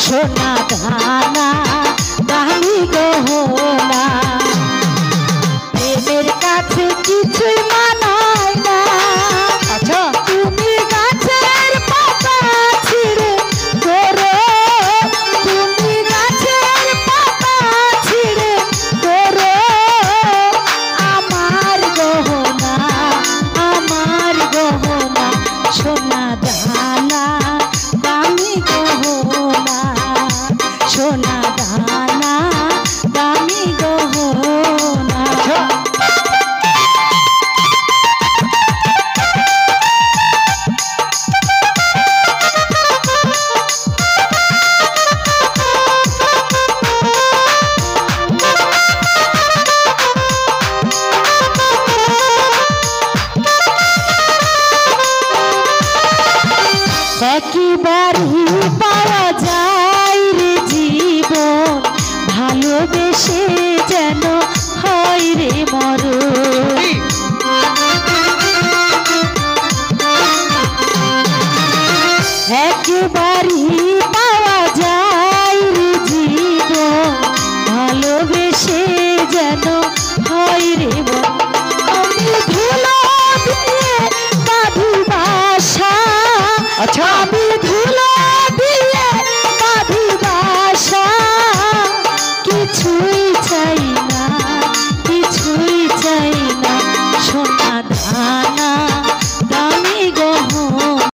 সোনা দানা দামি গহনা প্রেমের কাছে কিছুই মানায় না। আচ্ছা তুমি গাছের পাতা ছিঁড়ে ধরো, তুমি গাছের পাতা ছিঁড়ে ধরো আমার গহনা সোনা দানা দামি গহনা সোনা দানা দামি গহনা। একবারই পাওয়া যায় রে জীবন, ভালোবেসে যেন হয় রে মরণ। একবারই পাওয়া যায় রে জীবন, ভালোবেসে যেন হয় রে